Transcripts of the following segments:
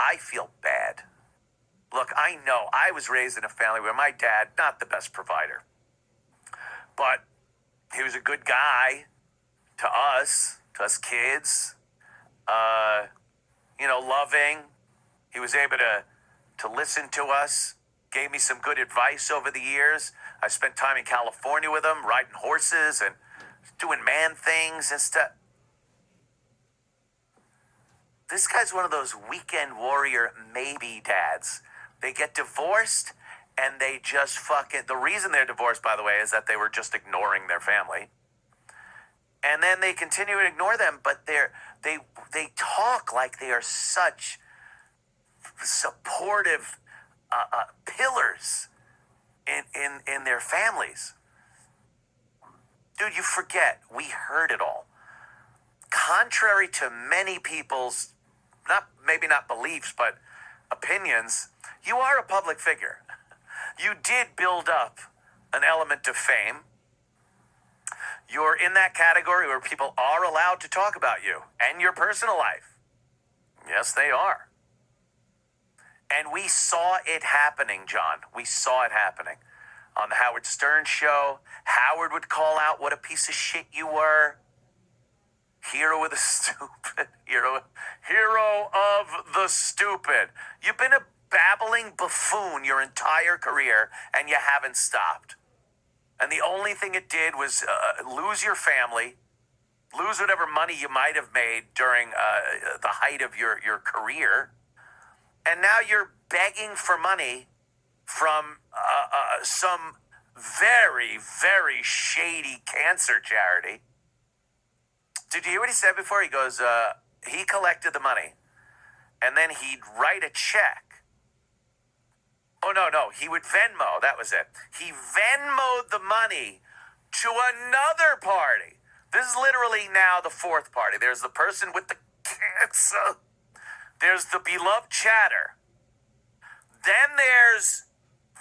I feel bad. Look, I know I was raised in a family where my dad, not the best provider, but he was a good guy to us kids, loving. He was able to listen to us, gave me some good advice over the years. I spent time in California with him, riding horses and doing man things and stuff. This guy's one of those weekend warrior maybe dads. They get divorced and they just the reason they're divorced, by the way, is that they were just ignoring their family. And then they continue to ignore them, but they talk like they are such supportive pillars in their families. Dude, you forget, we heard it all. Contrary to many people's, maybe not beliefs, but opinions, you are a public figure. You did build up an element of fame. You're in that category where people are allowed to talk about you and your personal life. Yes, they are. And we saw it happening, John. We saw it happening. On the Howard Stern show, Howard would call out what a piece of shit you were. Hero of the stupid. Hero of the stupid. You've been a babbling buffoon your entire career, and you haven't stopped. And the only thing it did was lose your family, lose whatever money you might have made during the height of your career. And now you're begging for money from some very, very shady cancer charity. Did you hear what he said before? He goes, he collected the money, and then he'd write a check. Oh, no, he would Venmo. That was it. He Venmo'd the money to another party. This is literally now the fourth party. There's the person with the cancer. There's the beloved chatter. Then there's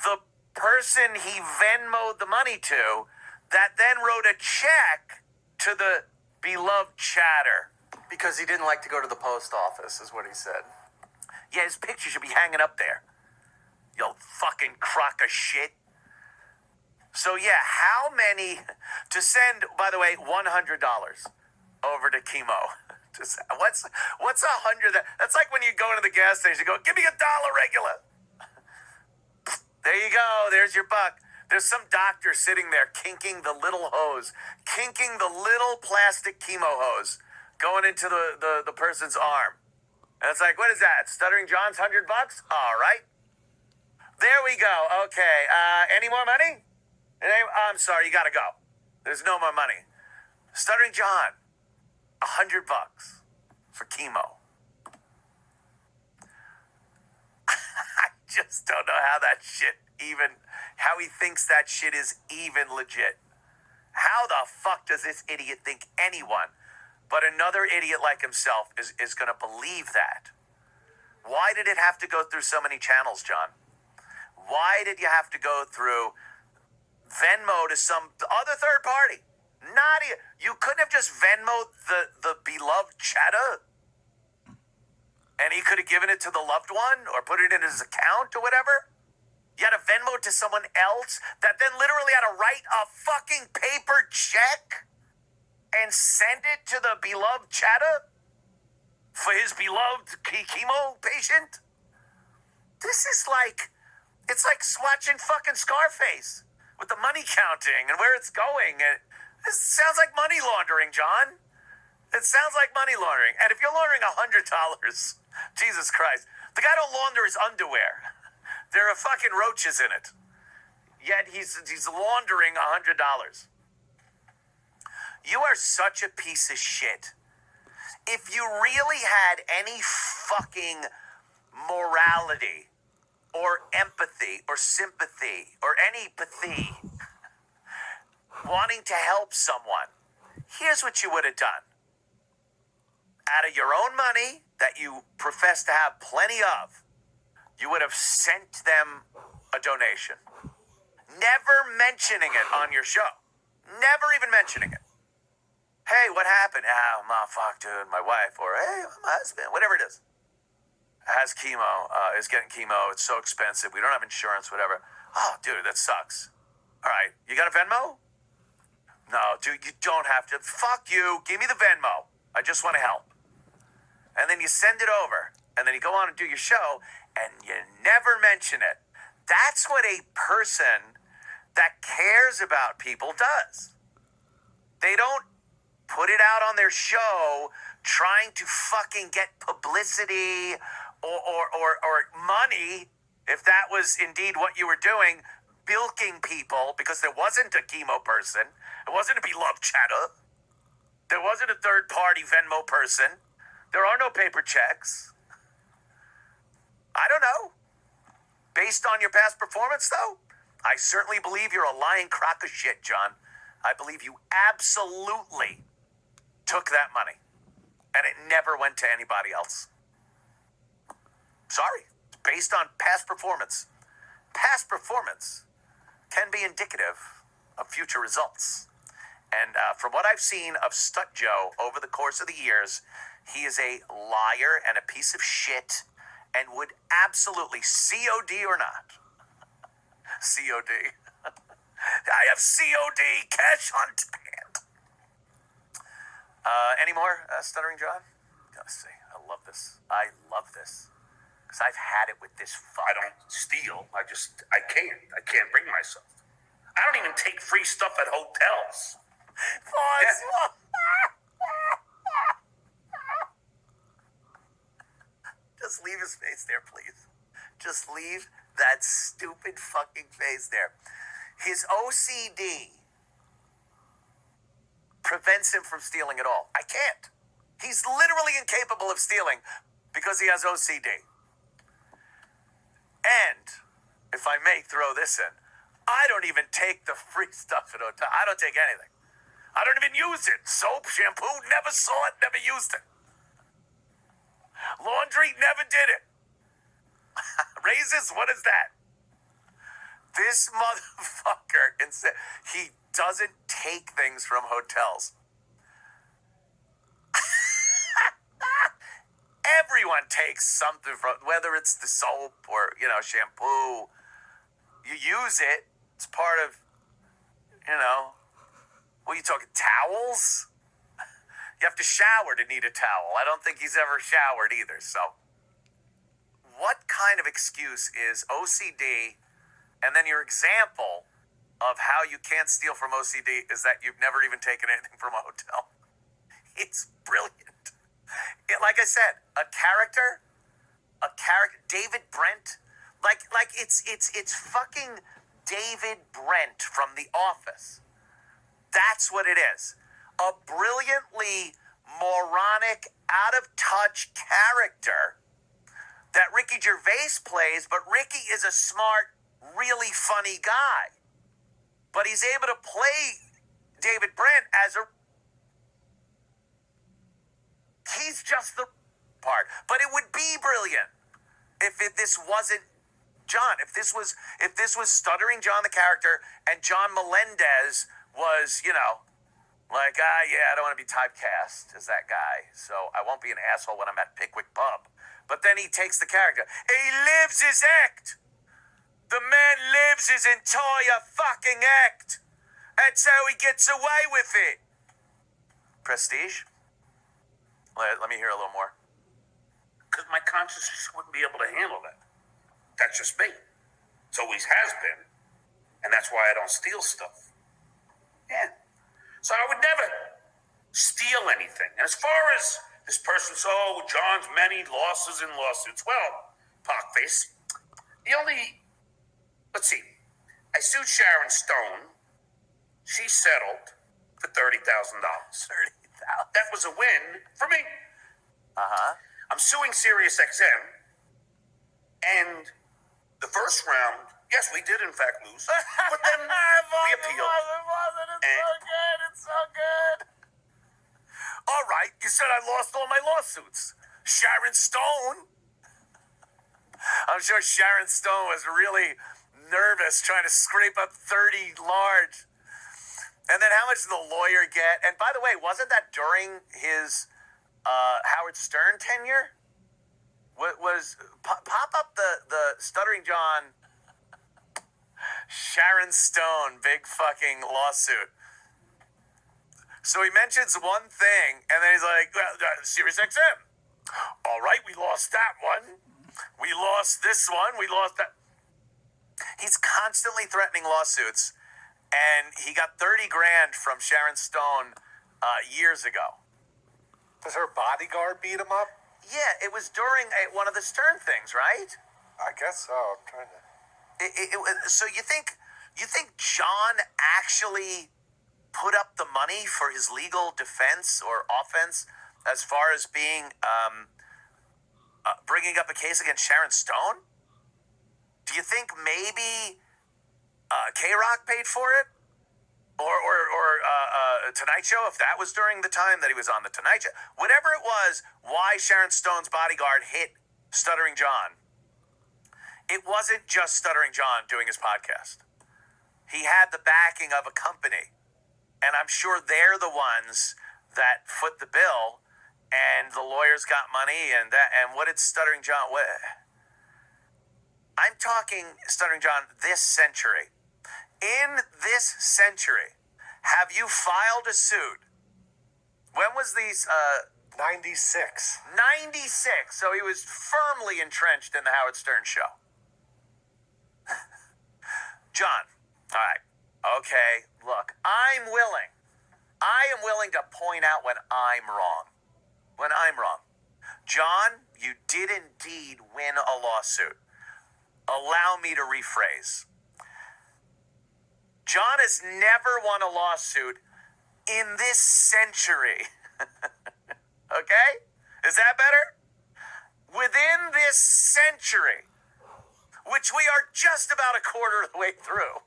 the person he Venmo'd the money to that then wrote a check to the beloved chatter. Because he didn't like to go to the post office, is what he said. Yeah, his picture should be hanging up there. You fucking crock of shit. So yeah, how many to send, by the way, $100 over to chemo? What's $100? That's like when you go into the gas station, you go, give me $1 regular. There you go. There's your buck. There's some doctor sitting there kinking the little hose, kinking the little plastic chemo hose going into the person's arm. And it's like, what is that? Stuttering John's $100? All right. There we go. Okay. Any more money? I'm sorry. You got to go. There's no more money. Stuttering John, $100 for chemo. I just don't know how how he thinks that shit is even legit. How the fuck does this idiot think anyone but another idiot like himself is going to believe that? Why did it have to go through so many channels, John? Why did you have to go through Venmo to some other third party? You couldn't have just Venmo'd the beloved chatter, and he could have given it to the loved one or put it in his account or whatever. You had to Venmo it to someone else that then literally had to write a fucking paper check and send it to the beloved chatter for his beloved chemo patient. It's like watching fucking Scarface with the money counting and where it's going. And this sounds like money laundering, John. It sounds like money laundering. And if you're laundering $100, Jesus Christ, the guy don't launder his underwear. There are fucking roaches in it. Yet he's laundering $100. You are such a piece of shit. If you really had any fucking morality or empathy or sympathy or any pathy wanting to help someone, here's what you would have done. Out of your own money that you profess to have plenty of, you would have sent them a donation. Never mentioning it on your show. Never even mentioning it. Hey, what happened? Oh, fuck, dude, my wife. Or, hey, my husband. Whatever it is. has chemo, is getting chemo. It's so expensive. We don't have insurance, whatever. Oh, dude, that sucks. All right, you got a Venmo? No, dude, you don't have to. Fuck you. Give me the Venmo. I just want to help. And then you send it over. And then you go on and do your show, and you never mention it. That's what a person that cares about people does. They don't put it out on their show trying to fucking get publicity or money, if that was indeed what you were doing, bilking people, because there wasn't a chemo person. It wasn't a beloved chatter. There wasn't a third-party Venmo person. There are no paper checks. I don't know. Based on your past performance, though, I certainly believe you're a lying crock of shit, John. I believe you absolutely took that money, and it never went to anybody else. Sorry. Based on past performance. Past performance can be indicative of future results. And from what I've seen of Stut Joe over the course of the years, he is a liar and a piece of shit, and would absolutely, COD or not, COD. I have COD, cash on demand. Any more Stuttering John? Gotta say, I love this. I love this. Because I've had it with this fuck. I don't steal. I can't bring myself. I don't even take free stuff at hotels. Pause. Just leave his face there, please. Just leave that stupid fucking face there. His OCD prevents him from stealing at all. I can't. He's literally incapable of stealing because he has OCD. And, if I may throw this in, I don't even take the free stuff at hotel. I don't take anything. I don't even use it. Soap, shampoo, never saw it, never used it. Laundry, never did it. Raises, what is that? This motherfucker, he doesn't take things from hotels. Everyone takes something from, whether it's the soap or, shampoo. You use it. It's part of, what are you talking, towels? You have to shower to need a towel. I don't think he's ever showered either, so. What kind of excuse is OCD, and then your example of how you can't steal from OCD is that you've never even taken anything from a hotel? It's brilliant. Like I said, a character, David Brent, like it's fucking David Brent from The Office. That's what it is. A brilliantly moronic, out-of-touch character that Ricky Gervais plays, but Ricky is a smart, really funny guy. But he's able to play David Brent as he's just the part. But it would be brilliant if this wasn't John. If this was Stuttering John the character, and John Melendez was, I don't want to be typecast as that guy, so I won't be an asshole when I'm at Pickwick Pub. But then he takes the character. He lives his act. The man lives his entire fucking act. That's how he gets away with it. Prestige? Let me hear a little more. Because my conscience just wouldn't be able to handle that. That's just me. It always has been. And that's why I don't steal stuff. Yeah. So I would never steal anything. And as far as this person's, John's many losses and lawsuits. Well, Pockface, let's see. I sued Sharon Stone. She settled for $30,000. $30,000. That was a win for me. Uh-huh. I'm suing SiriusXM. And the first round, yes, we did in fact lose. But then we appealed. It's so good. All right, you said I lost all my lawsuits. Sharon Stone. I'm sure Sharon Stone was really nervous trying to scrape up 30 large. And then how much did the lawyer get? And by the way, wasn't that during his Howard Stern tenure? Pop up the Stuttering John Sharon Stone big fucking lawsuit. So he mentions one thing, and then he's like, Sirius XM. All right, we lost that one. We lost this one. We lost that. He's constantly threatening lawsuits, and he got 30 grand from Sharon Stone years ago. Does her bodyguard beat him up? Yeah, it was during one of the Stern things, right? I guess so. I'm trying to. So you think John actually put up the money for his legal defense or offense as far as being bringing up a case against Sharon Stone? Do you think maybe K-Rock paid for it? Or Tonight Show, if that was during the time that he was on the Tonight Show. Whatever it was, why Sharon Stone's bodyguard hit Stuttering John. It wasn't just Stuttering John doing his podcast. He had the backing of a company. And I'm sure they're the ones that foot the bill, and the lawyers got money, and what did Stuttering John... I'm talking, Stuttering John, this century. In this century, have you filed a suit? When was these... 96. 96. So he was firmly entrenched in the Howard Stern show. John, all right. Okay, look, I am willing to point out when I'm wrong. When I'm wrong. John, you did indeed win a lawsuit. Allow me to rephrase. John has never won a lawsuit in this century. Okay? Is that better? Within this century, which we are just about a quarter of the way through,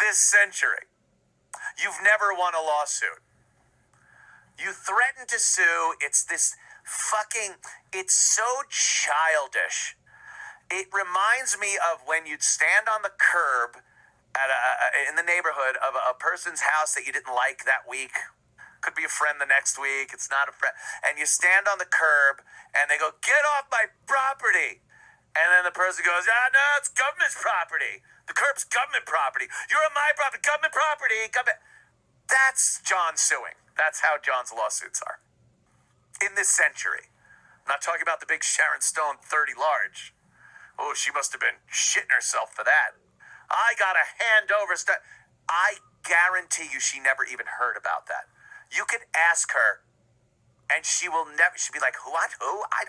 this century, you've never won a lawsuit. You threaten to sue. It's this it's so childish. It reminds me of when you'd stand on the curb in the neighborhood of a person's house that you didn't like that week. Could be a friend the next week. It's not a friend. And you stand on the curb and they go, "Get off my property." And then the person goes, "No, it's government's property. The curb's government property. You're on my property, government property. Government." That's John suing. That's how John's lawsuits are. In this century. I'm not talking about the big Sharon Stone 30 large. Oh, she must have been shitting herself for that. I got to hand over stuff. I guarantee you she never even heard about that. You could ask her, and she'd be like, Who? I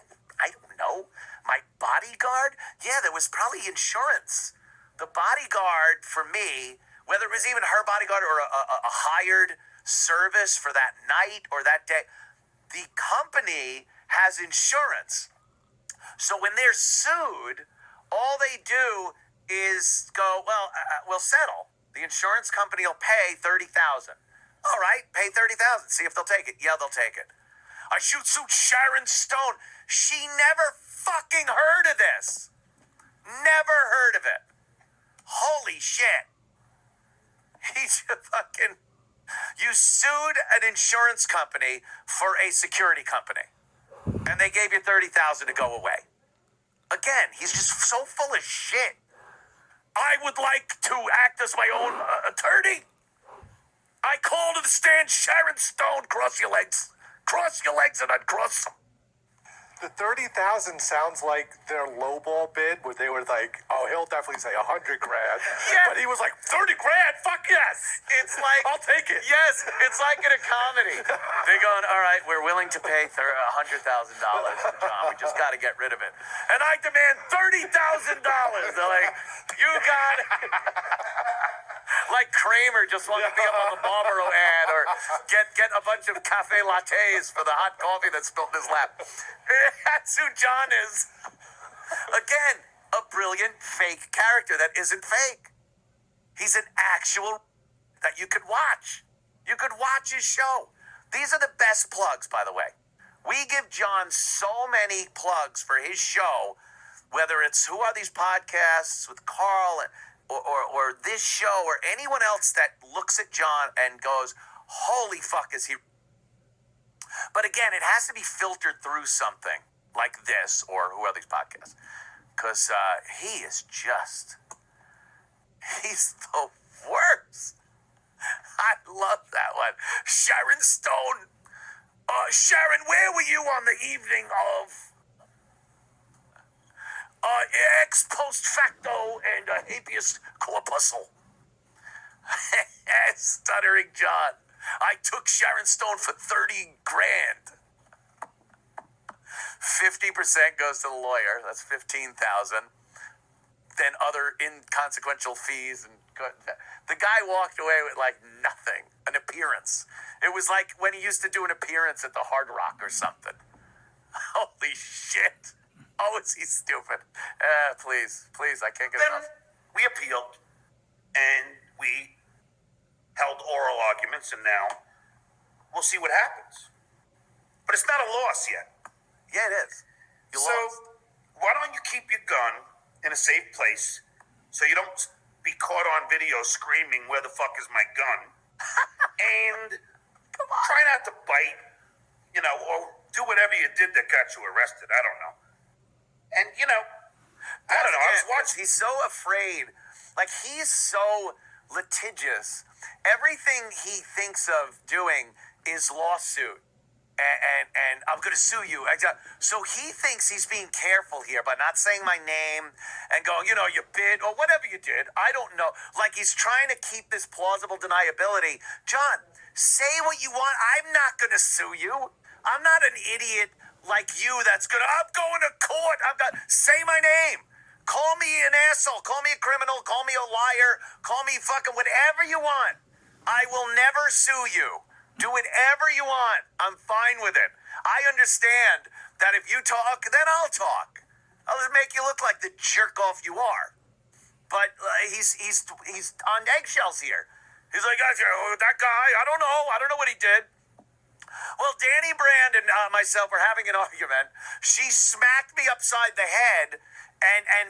don't know. My bodyguard? Yeah, there was probably insurance. The bodyguard for me, whether it was even her bodyguard or a hired service for that night or that day, the company has insurance. So when they're sued, all they do is go, well, we'll settle. The insurance company will pay $30,000. All right, pay $30,000. See if they'll take it. Yeah, they'll take it. I should sue Sharon Stone. She never fucking heard of this. Never heard of it. Holy shit. You sued an insurance company for a security company, and they gave you $30,000 to go away. Again, he's just so full of shit. I would like to act as my own attorney. I call to the stand Sharon Stone. Cross your legs. Cross your legs and uncross them. The 30,000 sounds like their lowball bid, where they were like, "Oh, he'll definitely say 100 grand." Yeah. But he was like, 30 grand? Fuck yes. It's like... I'll take it. Yes, it's like in a comedy. They're going, all right, we're willing to pay $100,000 to John. We just got to get rid of it. And I demand $30,000. They're like, you got it. Like Kramer just wanted to be up on the Marlboro ad or get a bunch of cafe lattes for the hot coffee that spilled in his lap. That's who John is. Again, a brilliant fake character that isn't fake. He's an actual that you could watch. You could watch his show. These are the best plugs, by the way. We give John so many plugs for his show, whether it's Who Are These Podcasts with Carl or this show or anyone else that looks at John and goes, holy fuck, is he... But again, it has to be filtered through something. like this or who are these podcasts, because he's the worst. I love that one. Sharon Stone. Sharon, where were you on the evening of ex post facto and habeas corpuscle? Stuttering John. I took Sharon Stone for 30 grand. 50% goes to the lawyer. That's 15,000. Then other inconsequential fees, and the guy walked away with like nothing. An appearance. It was like when he used to do an appearance at the Hard Rock or something. Holy shit! Oh, is he stupid? Please, I can't get Then enough. we appealed, and we held oral arguments, and now we'll see what happens. But it's not a loss yet. Yeah, it is. You So lost. why don't you keep your gun in a safe place so you don't be caught on video screaming, "Where the fuck is my gun?" And try not to bite, or do whatever you did that got you arrested. I don't know. And, I don't know. I was watching. He's so afraid. Like, he's so litigious. Everything he thinks of doing is lawsuit. And I'm going to sue you. So he thinks he's being careful here by not saying my name and going, you bid or whatever you did. I don't know. Like, he's trying to keep this plausible deniability. John, say what you want. I'm not going to sue you. I'm not an idiot like you that's I'm going to court. Say my name. Call me an asshole. Call me a criminal. Call me a liar. Call me fucking whatever you want. I will never sue you. Do whatever you want. I'm fine with it. I understand that if you talk, then I'll talk. I'll just make you look like the jerk off you are. But he's on eggshells here. He's like, that guy, I don't know what he did. Well, Danny Brand and myself were having an argument. She smacked me upside the head and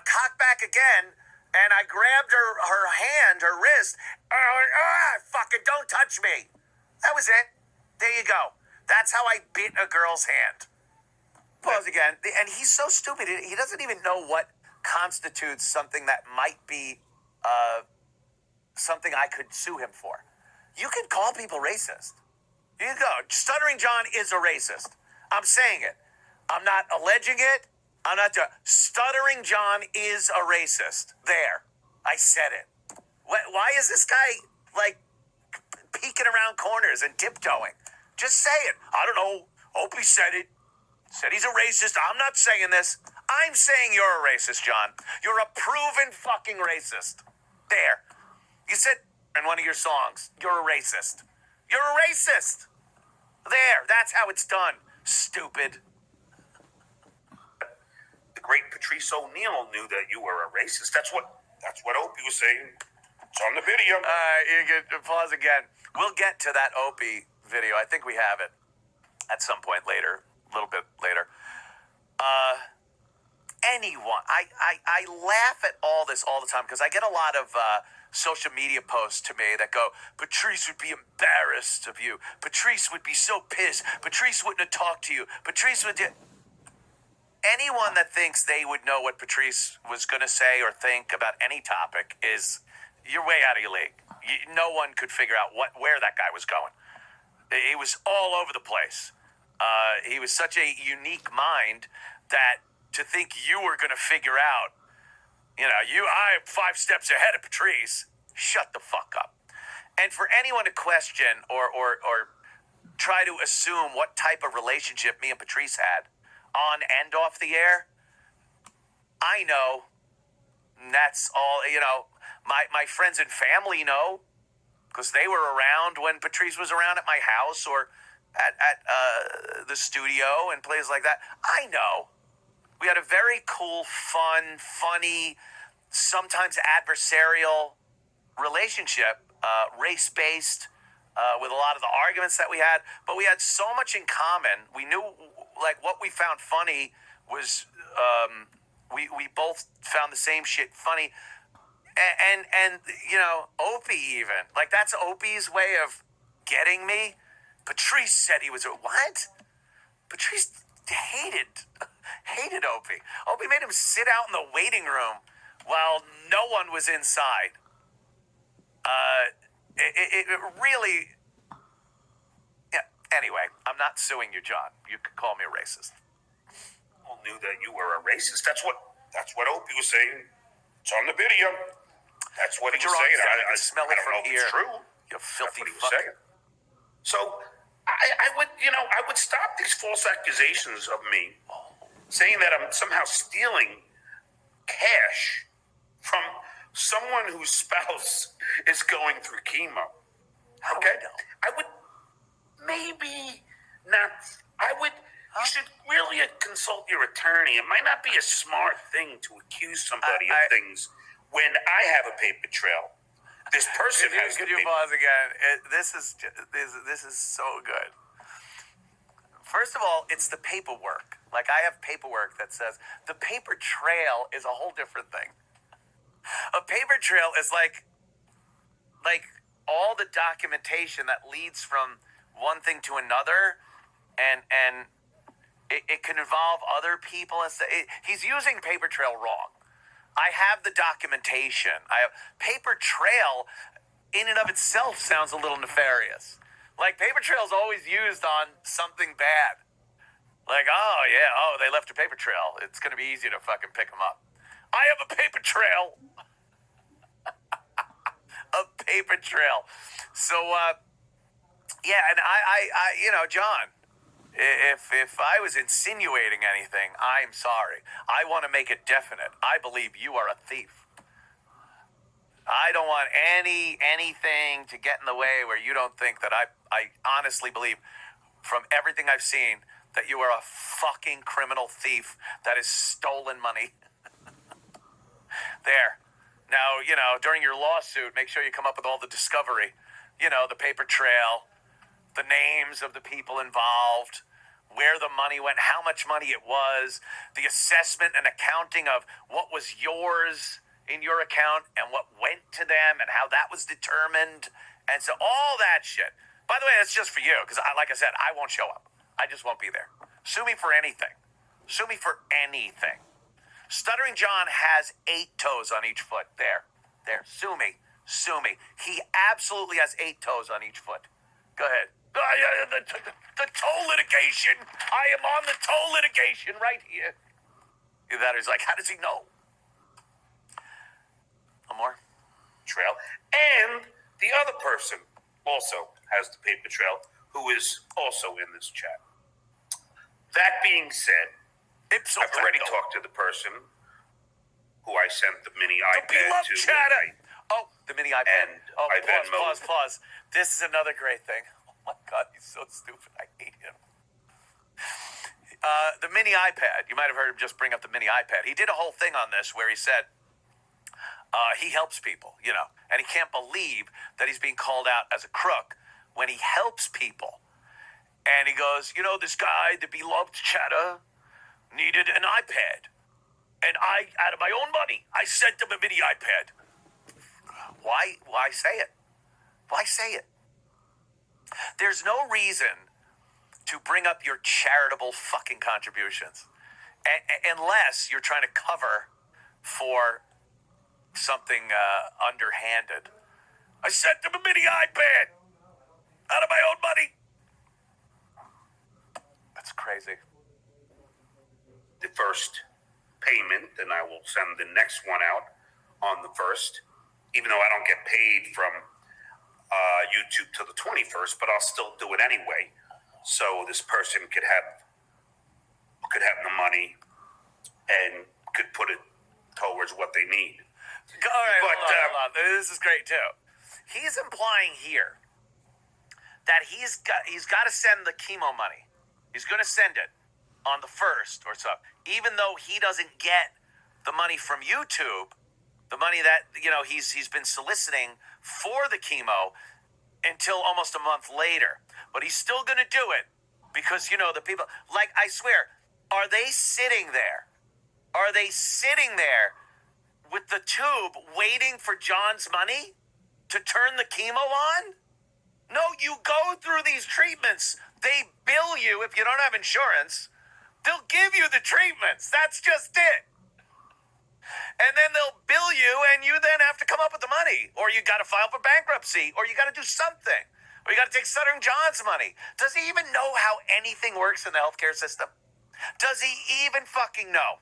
cocked back again. And I grabbed her hand, her wrist. Fucking don't touch me. That was it. There you go. That's how I bit a girl's hand. Pause again. And he's so stupid. He doesn't even know what constitutes something that might be something I could sue him for. You can call people racist. You go. Stuttering John is a racist. I'm saying it. I'm not alleging it. I'm not doing. Stuttering John is a racist. There. I said it. Why is this guy like peeking around corners and tiptoeing? Just say it. I don't know. Opie said it. Said he's a racist. I'm not saying this. I'm saying you're a racist, John. You're a proven fucking racist. There. You said in one of your songs, you're a racist. You're a racist. There. That's how it's done. Stupid. The great Patrice O'Neal knew that you were a racist. That's what Opie was saying. It's on the video. You can pause again. We'll get to that Opie video. I think we have it at some point later, a little bit later. Anyone, I laugh at all this all the time because I get a lot of social media posts to me that go, Patrice would be embarrassed of you. Patrice would be so pissed. Patrice wouldn't have talked to you. Patrice would do. Anyone that thinks they would know what Patrice was going to say or think about any topic you're way out of your league. No one could figure out where that guy was going. He was all over the place. He was such a unique mind that to think you were going to figure out, I'm 5 steps ahead of Patrice. Shut the fuck up. And for anyone to question or try to assume what type of relationship me and Patrice had on and off the air, I know. And that's all, my friends and family know because they were around when Patrice was around at my house or at the studio and places like that. I know. We had a very cool, fun, funny, sometimes adversarial relationship, race-based, with a lot of the arguments that we had. But we had so much in common. We knew, what we found funny was we both found the same shit funny. And Opie even. That's Opie's way of getting me. Patrice said he was what? Patrice hated Opie. Opie made him sit out in the waiting room while no one was inside. It really... Yeah. Anyway, I'm not suing you, John. You could call me a racist. People knew that you were a racist. That's what Opie was saying. It's on the video. That's what he was saying. I smell it from here. It's true. You filthy That's what he was fuck. saying. So I would stop these false accusations of me, saying that I'm somehow stealing cash from someone whose spouse is going through chemo. How do Okay? I know? I would maybe not. You should really consult your attorney. It might not be a smart thing to accuse somebody of things when I have a paper trail. This person has. Could you pause again? This is so good. First of all, it's the paperwork. Like, I have paperwork that says the paper trail is a whole different thing. A paper trail is like all the documentation that leads from one thing to another, and it can involve other people. And he's using paper trail wrong. I have the documentation. Paper trail in and of itself sounds a little nefarious. Like, paper trail is always used on something bad. Like, they left a paper trail. It's going to be easy to fucking pick them up. I have a paper trail. A paper trail. So, and I John, if I was insinuating anything, I'm sorry. I want to make it definite. I believe you are a thief. I don't want anything to get in the way where you don't think that I honestly believe, from everything I've seen, that you are a fucking criminal thief that has stolen money. There. Now, during your lawsuit, make sure you come up with all the discovery. The paper trail, the names of the people involved, where the money went, how much money it was, the assessment and accounting of what was yours in your account and what went to them and how that was determined. And so all that shit. By the way, that's just for you, because like I said, I won't show up. I just won't be there. Sue me for anything. Sue me for anything. Stuttering John has 8 toes on each foot. There. Sue me. He absolutely has 8 toes on each foot. Go ahead. The toe litigation. I am on the toe litigation right here. That is like, how does he know? One more. Trail. And the other person also has the paper trail, who is also in this chat. That being said, I've already talked to the person who I sent the mini iPad to. The mini iPad. And Pause. This is another great thing. Oh my God, he's so stupid. I hate him. The mini iPad. You might have heard him just bring up the mini iPad. He did a whole thing on this where he said he helps people, and he can't believe that he's being called out as a crook when he helps people. And he goes, this guy, the beloved Chatter, needed an iPad. And I, out of my own money, I sent him a mini iPad. Why say it? Why say it? There's no reason to bring up your charitable fucking contributions unless you're trying to cover for something underhanded. I sent him a mini iPad out of my own money. That's crazy. The first payment, and I will send the next one out on the 1st, even though I don't get paid from YouTube till the 21st, but I'll still do it anyway. So this person could have the money and could put it towards what they need. All right, hold on. This is great too. He's implying here that he's got to send the chemo money. He's going to send it on the 1st or so, even though he doesn't get the money from YouTube, the money that he's been soliciting for the chemo until almost a month later. But he's still going to do it because the people, like, I swear, are they sitting there? Are they sitting there with the tube waiting for John's money to turn the chemo on? No, you go through these treatments. They bill you if you don't have insurance They'll give you the treatments. That's just it. And then they'll bill you, and you then have to come up with the money. Or you got to file for bankruptcy. Or you got to do something. Or you got to take Stuttering John's money. Does he even know how anything works in the healthcare system? Does he even fucking know?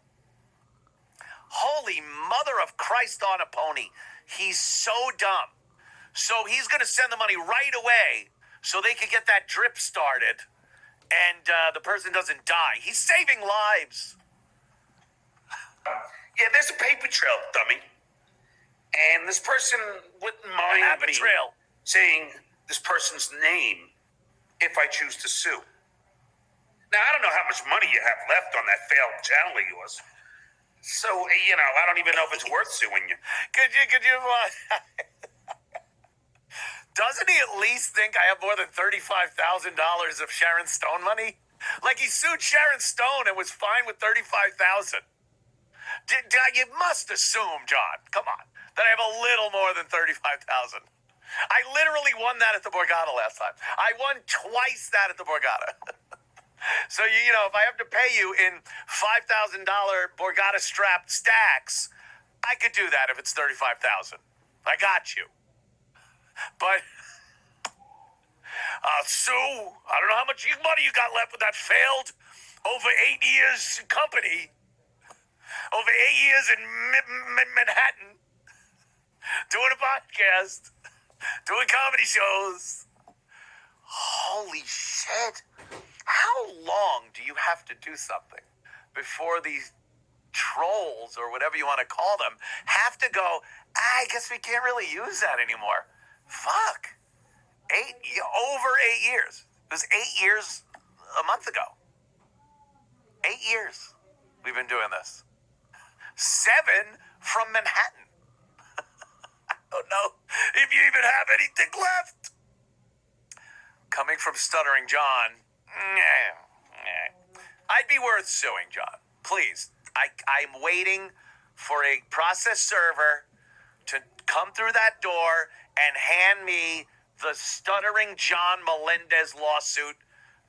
Holy mother of Christ on a pony. He's so dumb. So he's going to send the money right away so they can get that drip started and the person doesn't die. He's saving lives. Yeah, there's a paper trail, dummy. And this person wouldn't mind me trail. saying this person's name if I choose to sue. Now, I don't know how much money you have left on that failed channel of yours. So, I don't even know if it's worth suing you. Could you, doesn't he at least think I have more than $35,000 of Sharon Stone money? Like he sued Sharon Stone and was fine with $35,000. You must assume, John, come on, that I have a little more than $35,000. I literally won that at the Borgata last time. I won twice that at the Borgata. So, if I have to pay you in $5,000 Borgata strapped stacks, I could do that if it's $35,000. I got you. But, Sue, I don't know how much money you got left with that failed over 8 years company. Over 8 years in Manhattan, doing a podcast, doing comedy shows. Holy shit. How long do you have to do something before these trolls, or whatever you want to call them, have to go, I guess we can't really use that anymore? Fuck. Over 8 years. It was 8 years a month ago. 8 years we've been doing this. 7 from Manhattan. I don't know if you even have anything left. Coming from Stuttering John, I'd be worth suing, John. Please. I'm waiting for a process server to come through that door and hand me the Stuttering John Melendez lawsuit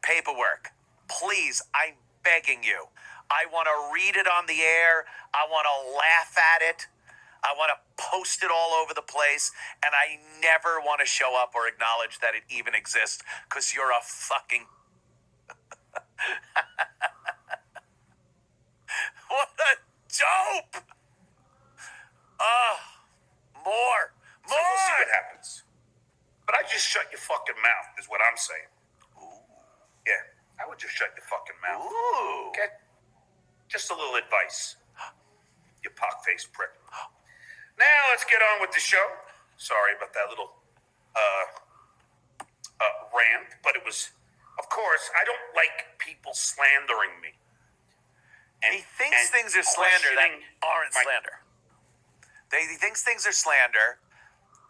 paperwork. Please, I'm begging you. I want to read it on the air. I want to laugh at it. I want to post it all over the place. And I never want to show up or acknowledge that it even exists because you're a fucking... What a dope! More. So we'll see what happens. But I just shut your fucking mouth, is what I'm saying. Ooh. Yeah, I would just shut your fucking mouth. Ooh. Okay? Just a little advice. You pock-faced prick. Now let's get on with the show. Sorry about that little rant, but it was, of course, I don't like people slandering me. And he thinks things are slander that aren't slander. He thinks things are slander,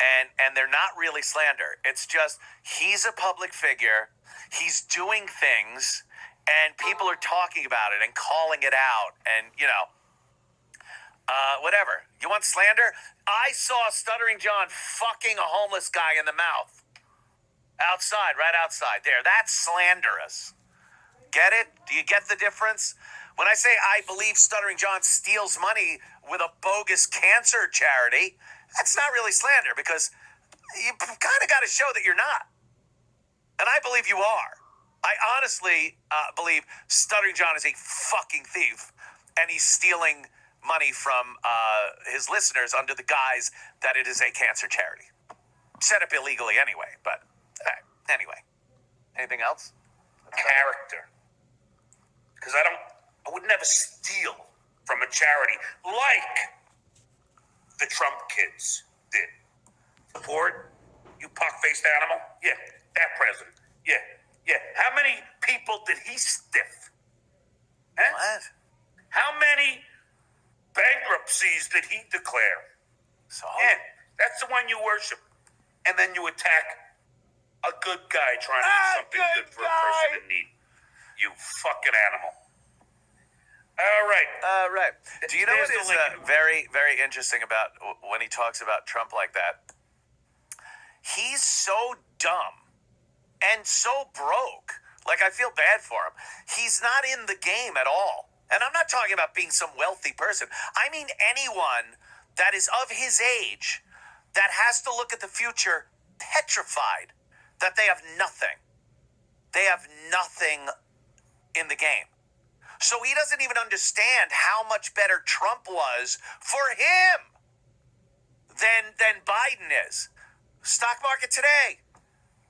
and they're not really slander. It's just he's a public figure. He's doing things, and people are talking about it and calling it out, and whatever. You want slander? I saw Stuttering John fucking a homeless guy in the mouth. Outside, right outside. There. That's slanderous. Get it? Do you get the difference? When I say I believe Stuttering John steals money with a bogus cancer charity, that's not really slander because you kind of got to show that you're not. And I believe you are. I honestly believe Stuttering John is a fucking thief and he's stealing money from his listeners under the guise that it is a cancer charity. Set up illegally anyway, but anyway. Anything else? Character. Because I would never steal from a charity like the Trump kids did. Ford, you pock-faced animal? Yeah, that president. Yeah. How many people did he stiff? Huh? What? How many bankruptcies did he declare? So? Yeah, that's the one you worship. And then you attack a good guy trying to do something good for a person in need. You fucking animal. All right. Right. Do you know what is very, very interesting about when he talks about Trump like that? He's so dumb and so broke. Like, I feel bad for him. He's not in the game at all. And I'm not talking about being some wealthy person. I mean anyone that is of his age that has to look at the future petrified that they have nothing. They have nothing in the game. So he doesn't even understand how much better Trump was for him than Biden is. Stock market today,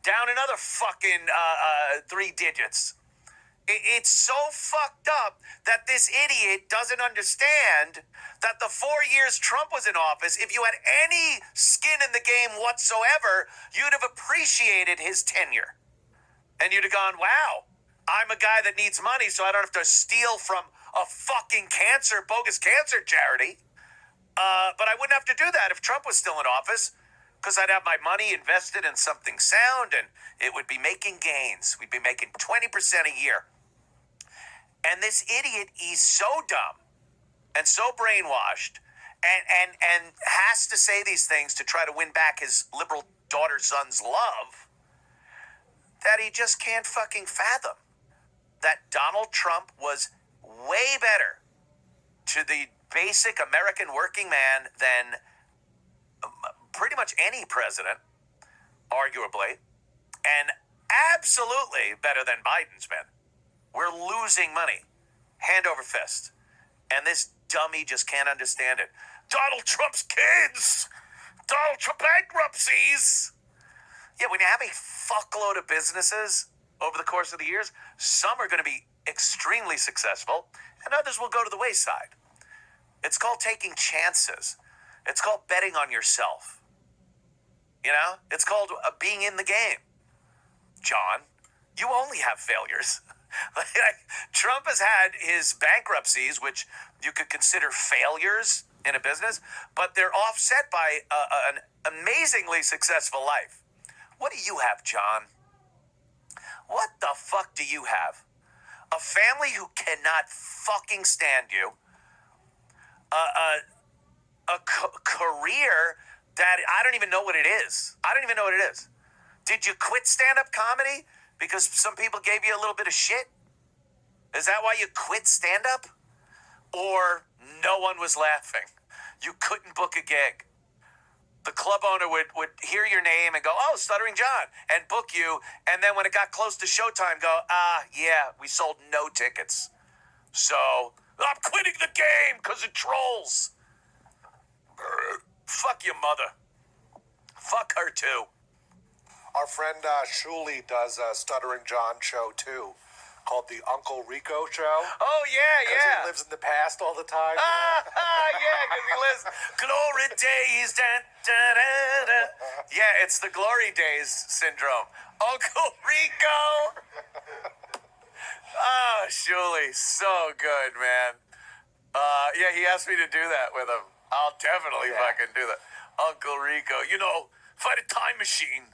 down another fucking 3 digits. It's so fucked up that this idiot doesn't understand that the 4 years Trump was in office, if you had any skin in the game whatsoever, you'd have appreciated his tenure. And you'd have gone, wow, I'm a guy that needs money, so I don't have to steal from a fucking bogus cancer charity. But I wouldn't have to do that if Trump was still in office, because I'd have my money invested in something sound, and it would be making gains. We'd be making 20% a year. And this idiot, he's so dumb and so brainwashed and has to say these things to try to win back his liberal daughter-son's love that he just can't fucking fathom that Donald Trump was way better to the basic American working man than pretty much any president, arguably, and absolutely better than Biden's been. We're losing money, hand over fist. And this dummy just can't understand it. Donald Trump's kids! Donald Trump bankruptcies! Yeah, when you have a fuckload of businesses over the course of the years, some are going to be extremely successful, and others will go to the wayside. It's called taking chances. It's called betting on yourself. You know? It's called being in the game. John, you only have failures. Trump has had his bankruptcies, which you could consider failures in a business, but they're offset by an amazingly successful life. What do you have, John? What the fuck do you have? A family who cannot fucking stand you. A career that I don't even know what it is. I don't even know what it is. Did you quit stand-up comedy because some people gave you a little bit of shit? Is that why you quit stand-up? Or no one was laughing? You couldn't book a gig. The club owner would hear your name and go, oh, Stuttering John, and book you. And then when it got close to showtime, go, yeah, we sold no tickets. So, I'm quitting the game because of trolls. Fuck your mother. Fuck her too. Our friend Shuli does a Stuttering John show too, called the Uncle Rico Show. Oh, yeah. He lives in the past all the time. Yeah, because he lives glory days. Da, da, da, da. Yeah, it's the glory days syndrome. Uncle Rico. Oh, Shuli, so good, man. Yeah, he asked me to do that with him. I'll definitely fucking do that. Uncle Rico, you know, if I had a time machine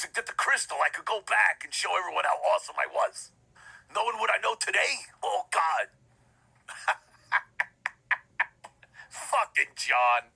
to get the crystal, I could go back and show everyone how awesome I was. Knowing what I know today, oh God. Fucking John.